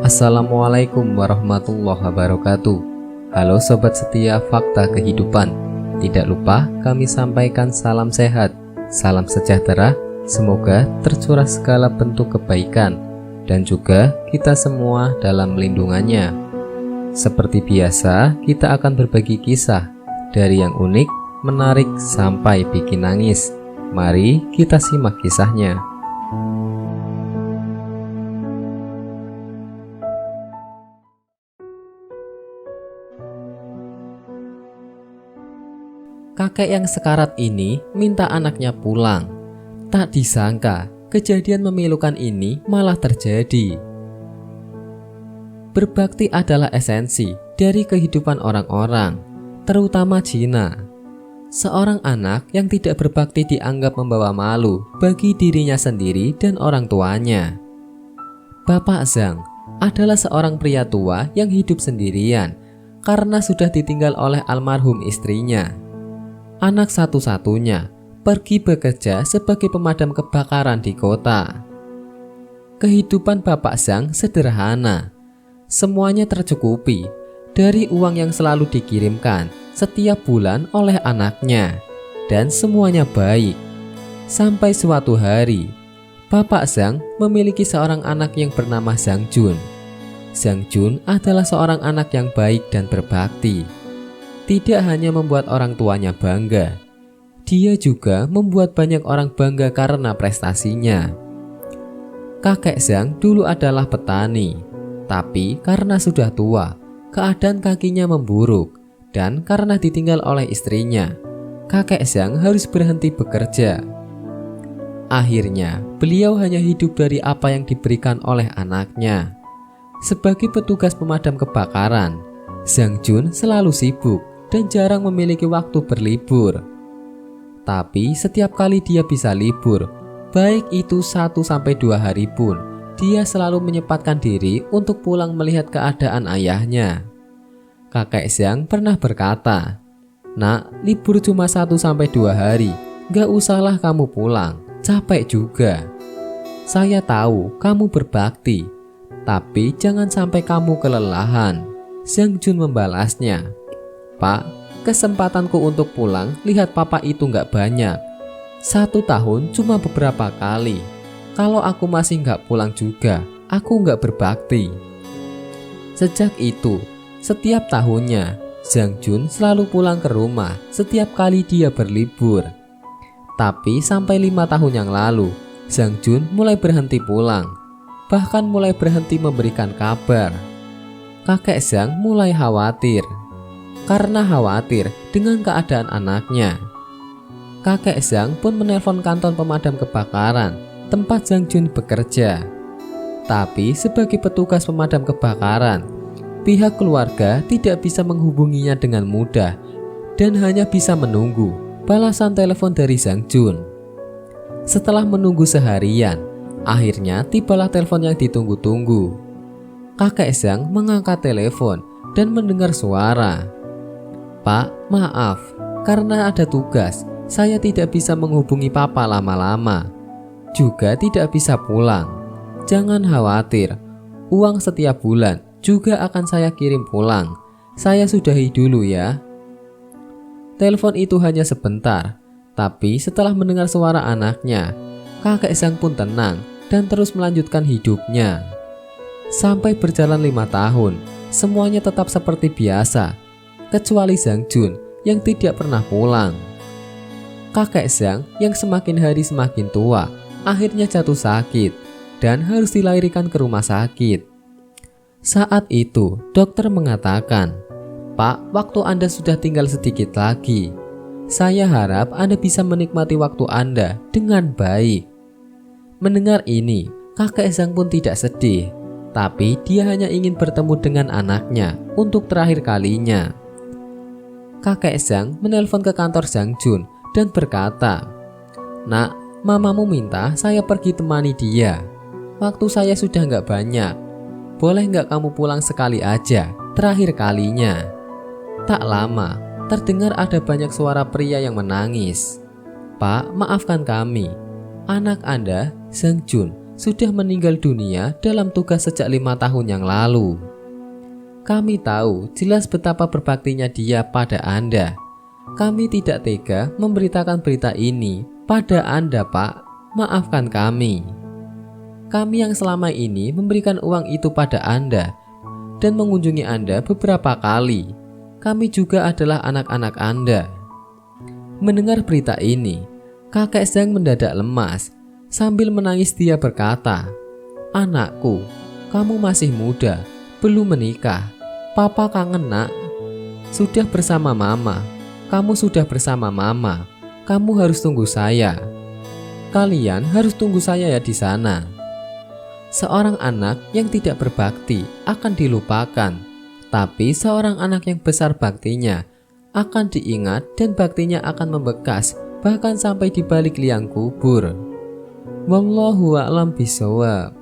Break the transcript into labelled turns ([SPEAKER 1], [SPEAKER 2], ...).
[SPEAKER 1] Assalamualaikum warahmatullahi wabarakatuh. Halo sobat setia fakta kehidupan. Tidak lupa kami sampaikan salam sehat, salam sejahtera. Semoga tercurah segala bentuk kebaikan dan juga kita semua dalam lindungannya. Seperti biasa, kita akan berbagi kisah dari yang unik, menarik sampai bikin nangis. Mari kita simak kisahnya. Kakek yang sekarat ini minta anaknya pulang. Tak disangka, kejadian memilukan ini malah terjadi. Berbakti adalah esensi dari kehidupan orang-orang, terutama Cina. Seorang anak yang tidak berbakti dianggap membawa malu bagi dirinya sendiri dan orang tuanya. Bapak Zhang adalah seorang pria tua yang hidup sendirian karena sudah ditinggal oleh almarhum istrinya. Anak satu-satunya pergi bekerja sebagai pemadam kebakaran di kota. Kehidupan Bapak Zhang sederhana. Semuanya tercukupi dari uang yang selalu dikirimkan setiap bulan oleh anaknya, dan semuanya baik. Sampai suatu hari, Bapak Zhang memiliki seorang anak yang bernama Zhang Jun. Zhang Jun adalah seorang anak yang baik dan berbakti. Tidak hanya membuat orang tuanya bangga, dia juga membuat banyak orang bangga karena prestasinya. Kakek Zhang dulu adalah petani, tapi karena sudah tua, keadaan kakinya memburuk, dan karena ditinggal oleh istrinya, kakek Zhang harus berhenti bekerja. Akhirnya, beliau hanya hidup dari apa yang diberikan oleh anaknya. Sebagai petugas pemadam kebakaran, Zhang Jun selalu sibuk dan jarang memiliki waktu berlibur. Tapi setiap kali dia bisa libur, baik itu 1-2 hari pun, dia selalu menyempatkan diri untuk pulang melihat keadaan ayahnya. Kakek Zhang pernah berkata, "Nak, libur cuma 1-2 hari, gak usahlah kamu pulang, capek juga. Saya tahu kamu berbakti, tapi jangan sampai kamu kelelahan." Zhang Jun membalasnya, "Pak, kesempatanku untuk pulang lihat papa itu gak banyak. 1 tahun cuma beberapa kali. Kalau aku masih gak pulang juga, aku gak berbakti." Sejak itu, setiap tahunnya, Zhang Jun selalu pulang ke rumah setiap kali dia berlibur. Tapi sampai 5 tahun yang lalu, Zhang Jun mulai berhenti pulang, bahkan mulai berhenti memberikan kabar. Kakek Zhang mulai khawatir. Karena khawatir dengan keadaan anaknya, kakek Zhang pun menelpon kantor pemadam kebakaran tempat Zhang Jun bekerja. Tapi sebagai petugas pemadam kebakaran, pihak keluarga tidak bisa menghubunginya dengan mudah dan hanya bisa menunggu balasan telepon dari Zhang Jun. Setelah menunggu seharian, akhirnya tibalah telepon yang ditunggu-tunggu. Kakek Zhang mengangkat telepon dan mendengar suara. "Pak, maaf, karena ada tugas, saya tidak bisa menghubungi papa lama-lama. Juga tidak bisa pulang. Jangan khawatir, uang setiap bulan juga akan saya kirim pulang. Saya sudahi dulu ya." Telepon itu hanya sebentar, tapi setelah mendengar suara anaknya, kakek Zhang pun tenang dan terus melanjutkan hidupnya. Sampai berjalan 5 tahun, semuanya tetap seperti biasa, kecuali Zhang Jun yang tidak pernah pulang. Kakek Zhang yang semakin hari semakin tua, akhirnya jatuh sakit dan harus dilarikan ke rumah sakit. Saat itu, dokter mengatakan, "Pak, waktu Anda sudah tinggal sedikit lagi. Saya harap Anda bisa menikmati waktu Anda dengan baik." Mendengar ini, kakek Zhang pun tidak sedih, tapi dia hanya ingin bertemu dengan anaknya untuk terakhir kalinya. Kakek Zhang menelpon ke kantor Zhang Jun dan berkata, "Nak, mamamu minta saya pergi temani dia. Waktu saya sudah nggak banyak. Boleh nggak kamu pulang sekali aja, terakhir kalinya?" Tak lama, terdengar ada banyak suara pria yang menangis. "Pak, maafkan kami. Anak Anda, Zhang Jun, sudah meninggal dunia dalam tugas sejak 5 tahun yang lalu. Kami tahu jelas betapa berbaktinya dia pada Anda. Kami tidak tega memberitakan berita ini pada Anda, Pak. Maafkan kami. Kami yang selama ini memberikan uang itu pada Anda dan mengunjungi Anda beberapa kali. Kami juga adalah anak-anak Anda. Mendengar berita ini, kakek Zhang mendadak lemas. Sambil menangis dia berkata, "Anakku, kamu masih muda, belum menikah. Papa kangen, nak. Sudah bersama mama. Kamu sudah bersama mama. Kamu harus tunggu saya. Kalian harus tunggu saya ya di sana." Seorang anak yang tidak berbakti akan dilupakan, tapi seorang anak yang besar baktinya akan diingat dan baktinya akan membekas bahkan sampai di balik liang kubur. Wallahu a'lam bishawab.